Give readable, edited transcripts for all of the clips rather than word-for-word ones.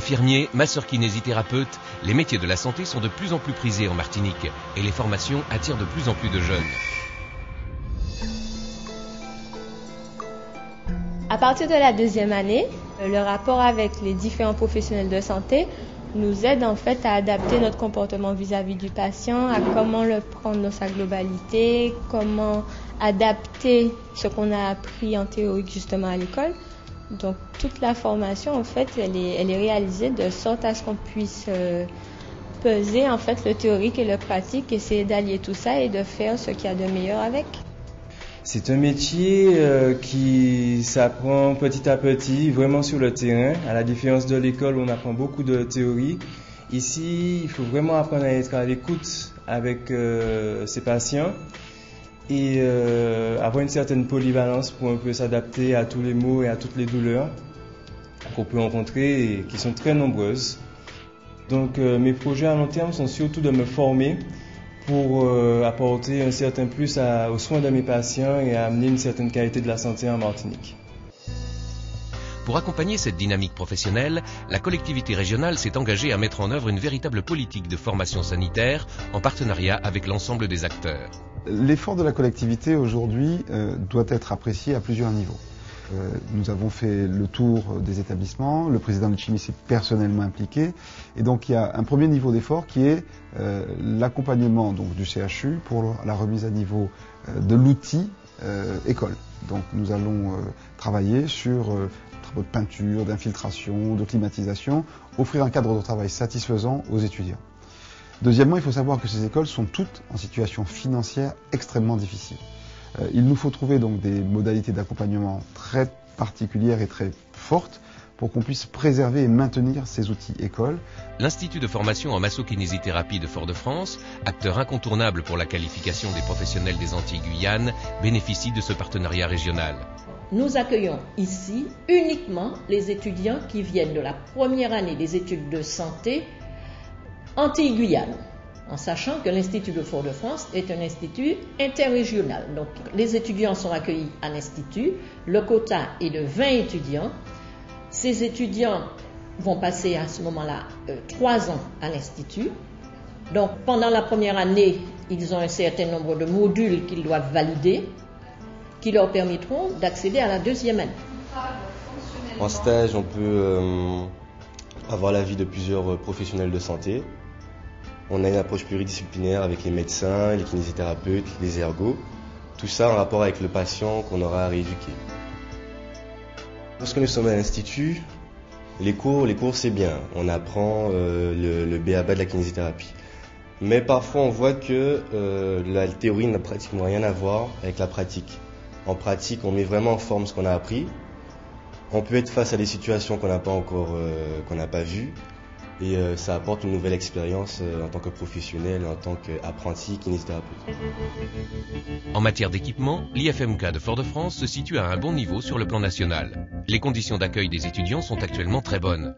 Infirmiers, masseurs-kinésithérapeutes, les métiers de la santé sont de plus en plus prisés en Martinique et les formations attirent de plus en plus de jeunes. À partir de la deuxième année, le rapport avec les différents professionnels de santé nous aide en fait à adapter notre comportement vis-à-vis du patient, à comment le prendre dans sa globalité, comment adapter ce qu'on a appris en théorique justement à l'école. Donc toute la formation en fait, elle est réalisée de sorte à ce qu'on puisse peser en fait le théorique et le pratique, essayer d'allier tout ça et de faire ce qu'il y a de meilleur avec. C'est un métier qui s'apprend petit à petit, vraiment sur le terrain. À la différence de l'école où on apprend beaucoup de théorie, ici il faut vraiment apprendre à être à l'écoute avec ses patients et avoir une certaine polyvalence pour un peu s'adapter à tous les maux et à toutes les douleurs qu'on peut rencontrer et qui sont très nombreuses. Donc mes projets à long terme sont surtout de me former pour apporter un certain plus aux soins de mes patients et à amener une certaine qualité de la santé en Martinique. Pour accompagner cette dynamique professionnelle, la collectivité régionale s'est engagée à mettre en œuvre une véritable politique de formation sanitaire en partenariat avec l'ensemble des acteurs. L'effort de la collectivité aujourd'hui doit être apprécié à plusieurs niveaux. Nous avons fait le tour des établissements, le président Lucchini s'est personnellement impliqué et donc il y a un premier niveau d'effort qui est l'accompagnement donc du CHU pour la remise à niveau de l'outil école. Donc nous allons travailler sur travaux de peinture, d'infiltration, de climatisation, offrir un cadre de travail satisfaisant aux étudiants. Deuxièmement, il faut savoir que ces écoles sont toutes en situation financière extrêmement difficile. Il nous faut trouver donc des modalités d'accompagnement très particulières et très fortes pour qu'on puisse préserver et maintenir ces outils écoles. L'Institut de formation en masso-kinésithérapie de Fort-de-France, acteur incontournable pour la qualification des professionnels des Antilles-Guyane, bénéficie de ce partenariat régional. Nous accueillons ici uniquement les étudiants qui viennent de la première année des études de santé Antilles-Guyane, en sachant que l'Institut de Fort-de-France est un institut interrégional. Donc les étudiants sont accueillis à l'Institut, le quota est de 20 étudiants. Ces étudiants vont passer à ce moment-là 3 ans à l'Institut. Donc pendant la première année, ils ont un certain nombre de modules qu'ils doivent valider, qui leur permettront d'accéder à la deuxième année. En stage, on peut avoir l'avis de plusieurs professionnels de santé. On a une approche pluridisciplinaire avec les médecins, les kinésithérapeutes, les ergots. Tout ça en rapport avec le patient qu'on aura à rééduquer. Lorsque nous sommes à l'institut, les cours c'est bien. On apprend le b.a.-ba de la kinésithérapie. Mais parfois on voit que la théorie n'a pratiquement rien à voir avec la pratique. En pratique, on met vraiment en forme ce qu'on a appris. On peut être face à des situations qu'on n'a pas encore, qu'on n'a pas vues. Et ça apporte une nouvelle expérience en tant que professionnel, en tant qu'apprenti kinésithérapeute. En matière d'équipement, l'IFMK de Fort-de-France se situe à un bon niveau sur le plan national. Les conditions d'accueil des étudiants sont actuellement très bonnes.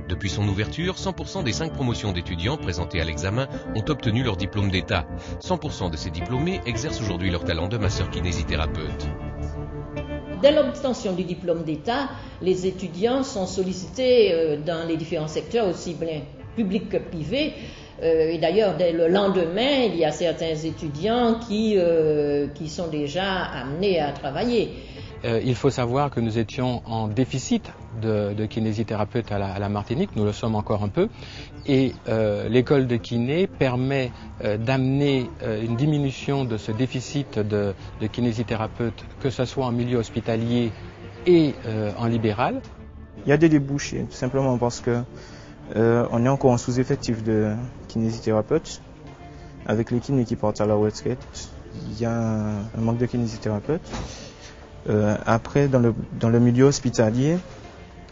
Depuis son ouverture, 100% des 5 promotions d'étudiants présentées à l'examen ont obtenu leur diplôme d'État. 100% de ces diplômés exercent aujourd'hui leur talent de masseur-kinésithérapeute. Dès l'obtention du diplôme d'État, les étudiants sont sollicités dans les différents secteurs, aussi bien publics que privés. Et d'ailleurs, dès le lendemain, il y a certains étudiants qui sont déjà amenés à travailler. Il faut savoir que nous étions en déficit de kinésithérapeutes à la Martinique, nous le sommes encore un peu, et l'école de kiné permet d'amener une diminution de ce déficit de kinésithérapeutes, que ce soit en milieu hospitalier et en libéral. Il y a des débouchés, tout simplement parce que on est encore en sous-effectif de kinésithérapeutes. Avec les kinés qui partent à la retraite, il y a un manque de kinésithérapeutes. Après, dans le milieu hospitalier,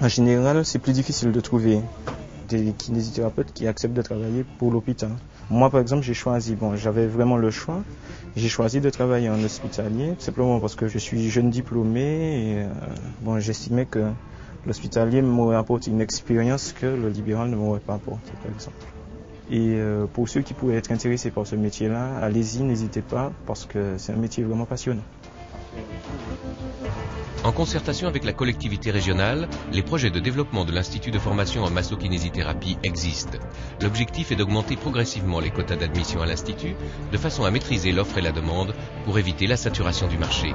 en général, c'est plus difficile de trouver des kinésithérapeutes qui acceptent de travailler pour l'hôpital. Moi, par exemple, j'avais vraiment le choix. J'ai choisi de travailler en hospitalier, simplement parce que je suis jeune diplômé et j'estimais que l'hospitalier m'aurait apporté une expérience que le libéral ne m'aurait pas apporté, par exemple. Et pour ceux qui pourraient être intéressés par ce métier-là, allez-y, n'hésitez pas, parce que c'est un métier vraiment passionnant. En concertation avec la collectivité régionale, les projets de développement de l'Institut de formation en massokinésithérapie existent. L'objectif est d'augmenter progressivement les quotas d'admission à l'Institut, de façon à maîtriser l'offre et la demande pour éviter la saturation du marché.